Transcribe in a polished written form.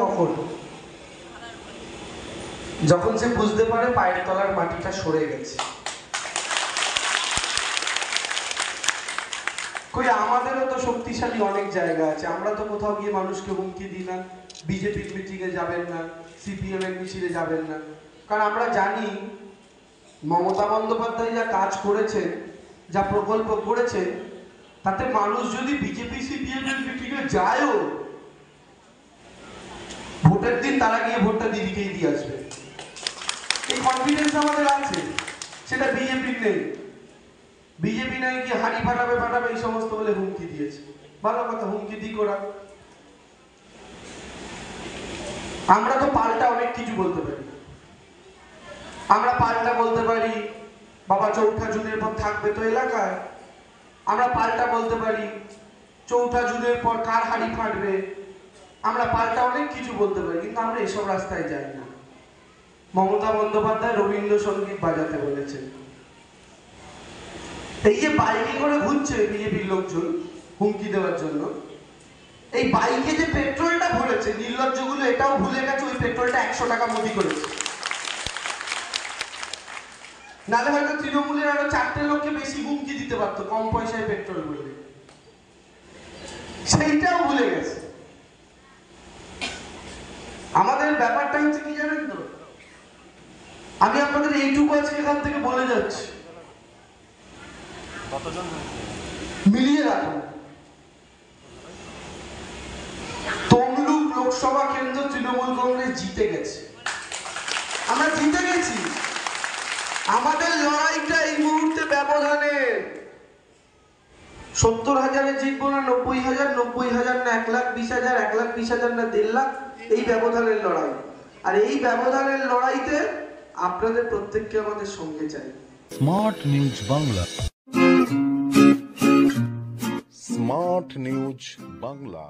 কখন? যখন সে বুঝতে পারে পায়ের তলার মাটিটা সরে গেছে। কই আমাদেরও তো শক্তিশালী অনেক জায়গা আছে, আমরা তো কোথাও গিয়ে মানুষকে হুমকি দিই না, বিজেপির মিটিংয়ে যাবেন না, সিপিএম এর মিছিলে যাবেন না, কারণ আমরা জানি মমতা বন্দ্যোপাধ্যায় যা কাজ করেছেন, যা প্রকল্প করেছেন, তাতে মানুষ যদি বিজেপি সিপিএম এর মিটিংয়ে যায়ও, ভোটের দিন তারা গিয়ে ভোটটা দিদিকেই দিয়ে আসবে, এই কনফিডেন্স আমাদের আছে। সেটা বিজেপির নেই। বিজেপি নাই কি হাড়ি ফাটাবে ফাটাবে এই সমস্ত বলে হুমকি দিয়েছে। ভালো কথা, হুমকি দিক ওরা। আমরা তো পাল্টা অনেক কিছু বলতে পারি। আমরা পাল্টা বলতে পারি বাবা চৌঠা জুনের পর থাকবে তো এলাকায়। আমরা পাল্টা বলতে পারি চৌঠা জুনের পর কার হাড়ি ফাটবে। আমরা পাল্টা অনেক কিছু বলতে পারি, কিন্তু আমরা এসব রাস্তায় যাই না। মমতা বন্দ্যোপাধ্যায় রবীন্দ্রসঙ্গীত বাজাতে বলেছেন। এই যে বাইকে করে ঘুরছে বিজেপির লোকজন হুমকি দেওয়ার জন্য, এই বাইকে যে পেট্রোলটা ভরেছে, নির্লজ্জগুলো এটাও ভুলে গেছে ওই পেট্রোলটা 100 টাকা মোদি করেছে। নাহলে হয়তো তৃণমূলের আরো 4টে লোককে বেশি হুমকি দিতে পারতো কম পয়সায় পেট্রোল বললে, সেইটাও ভুলে গেছে। আমাদের ব্যাপারটা হচ্ছে কি জানেন তো, আমি আপনাদের এইটুকু আজকে এখান থেকে বলে যাচ্ছি, মিলিয়ে রাখুন। তমলুক লোকসভা কেন্দ্র তৃণমূল কংগ্রেস জিতে গেছে, আমরা জিতে গেছি। আমাদের লড়াইটা এই মুহূর্তে ব্যবধানে 70,000-এ জিতবো না 90,000, 90,000 না 1,20,000, 1,20,000 না 1.5 লাখ, এই ব্যবধানের লড়াই। আর এই ব্যবধানের লড়াইতে আপনাদের প্রত্যেককে আমাদের সঙ্গে চাই। Smart news Bangla, smart news Bangla.